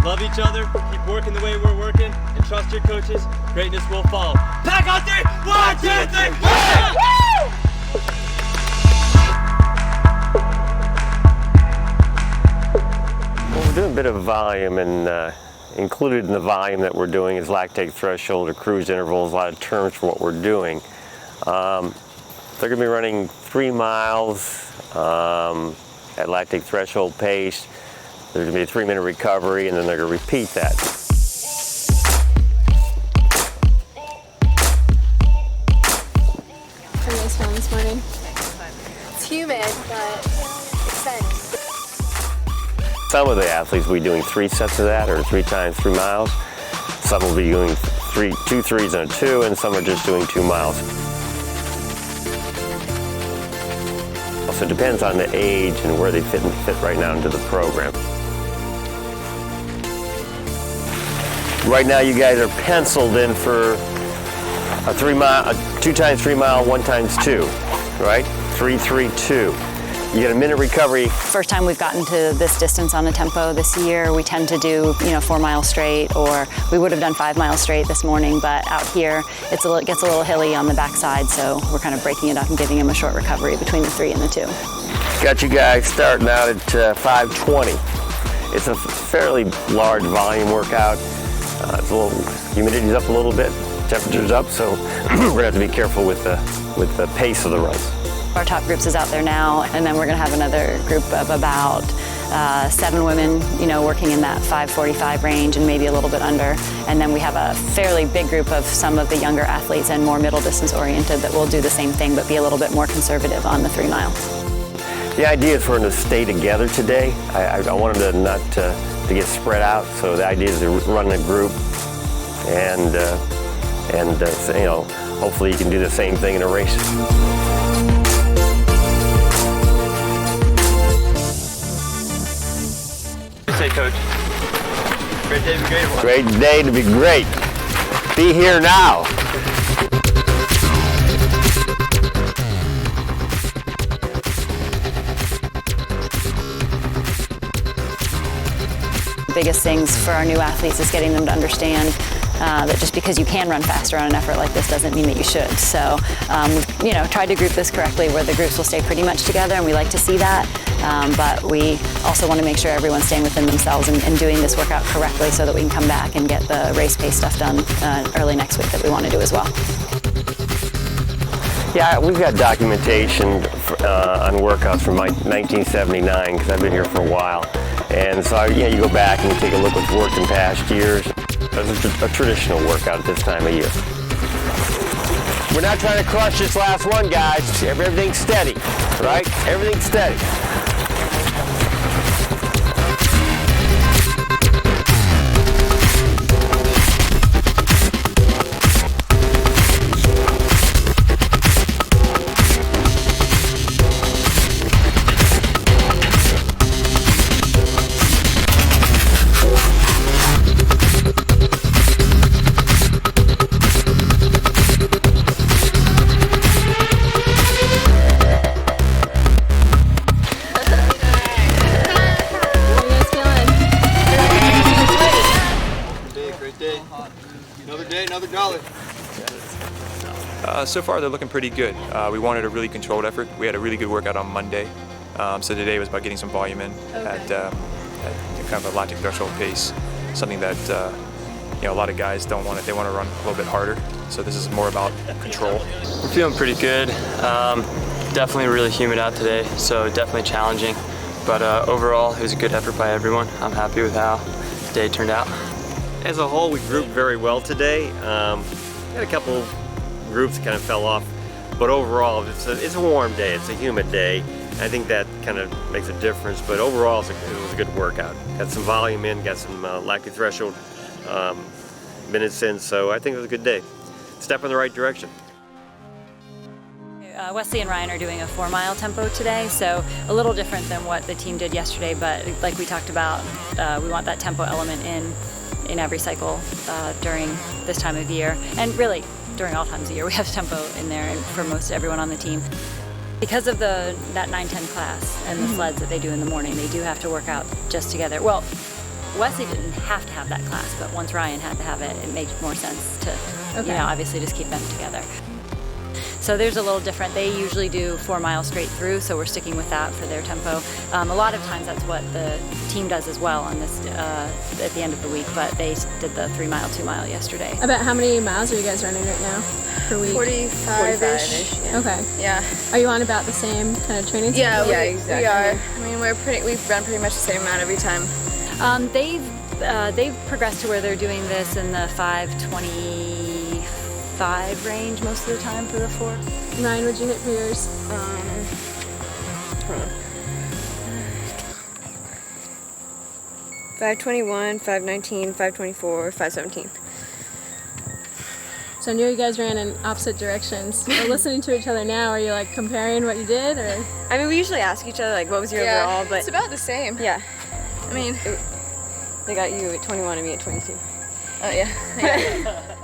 love each other, keep working the way we're working, and trust your coaches. Greatness will follow. Pack on 3, 1, 2, 3, woo! Well, we're doing a bit of volume, and included in the volume that we're doing is lactate threshold or cruise intervals, a lot of terms for what we're doing. They're going to be running 3 miles at lactate threshold pace. There's going to be a 3-minute recovery, and then they're going to repeat that. How nice film this morning. It's humid, but exciting. Some of the athletes will be doing 3 sets of that, or 3 times 3 miles. Some will be doing 2 threes and a 2, and some are just doing 2 miles. So it depends on the age and where they fit right now into the program. Right now you guys are penciled in for a 3 mile, a 2 times 3 mile, 1 times 2, right? 3, 3, 2. You get a minute recovery. First time we've gotten to this distance on a tempo this year. We tend to do, 4 miles straight, or we would have done 5 miles straight this morning, but out here it gets a little hilly on the backside, so we're kind of breaking it up and giving them a short recovery between the 3 and the 2. Got you guys starting out at 5:20. It's a fairly large volume workout. It's a little, humidity's up a little bit, temperature's up, so we're gonna have to be careful with the pace of the runs. Our top groups is out there now, and then we're going to have another group of about 7 women, working in that 5:45 range and maybe a little bit under. And then we have a fairly big group of some of the younger athletes and more middle distance oriented that will do the same thing, but be a little bit more conservative on the 3 mile. The idea is for them to stay together today. I want them to not to get spread out. So the idea is to run in a group, and hopefully you can do the same thing in a race. Say, Coach. Great day to be great. Great day to be great. Be here now. The biggest things for our new athletes is getting them to understand that just because you can run faster on an effort like this doesn't mean that you should. So we've tried to group this correctly where the groups will stay pretty much together, and we like to see that. But we also want to make sure everyone's staying within themselves and doing this workout correctly so that we can come back and get the race pace stuff done early next week that we want to do as well. Yeah, we've got documentation on workouts from 1979 because I've been here for a while. And so you go back and you take a look what's worked in past years. It's a traditional workout at this time of year. We're not trying to crush this last one, guys. Everything's steady, right? Everything's steady. Another dollar. So far they're looking pretty good. We wanted a really controlled effort. We had a really good workout on Monday. So today was about getting some volume in at kind of a lactic threshold pace, something that a lot of guys don't want it. They want to run a little bit harder. So this is more about control. I'm feeling pretty good. Definitely really humid out today, so definitely challenging. But overall, it was a good effort by everyone. I'm happy with how the day turned out. As a whole, we grouped very well today. Had a couple groups that kind of fell off, but overall, it's a warm day. It's a humid day. I think that kind of makes a difference, but overall, it was a good workout. Got some volume in, got some lactic threshold minutes in, so I think it was a good day. Step in the right direction. Wesley and Ryan are doing a 4 mile tempo today, so a little different than what the team did yesterday, but like we talked about, we want that tempo element in every cycle during this time of year, and really during all times of year we have tempo in there for most everyone on the team. Because of that 9-10 class and the sleds that they do in the morning, they do have to work out just together. Well, Wesley didn't have to have that class, but once Ryan had to have it, it made more sense to, Okay. you know, obviously just keep them together. So there's a little different. They usually do 4 miles straight through, so we're sticking with that for their tempo. A lot of times that's what the team does as well on this at the end of the week, but they did the 3 mile, 2 mile yesterday. About how many miles are you guys running right now per week? 45-ish. Yeah. Okay. Yeah. Are you on about the same kind of training Yeah, schedule? we are. I mean, we run pretty much the same amount every time. They've progressed to where they're doing this in the 5:25 range most of the time for the 4. Ryan, what'd you hit for yours? 5:21, 5:19, 5:24, 5:17. So I knew you guys ran in opposite directions. But listening to each other now, are you like comparing what you did, or? I mean, we usually ask each other like, what was your overall, but it's about the same. yeah. I mean, They got you at 21 and me at 22. oh yeah.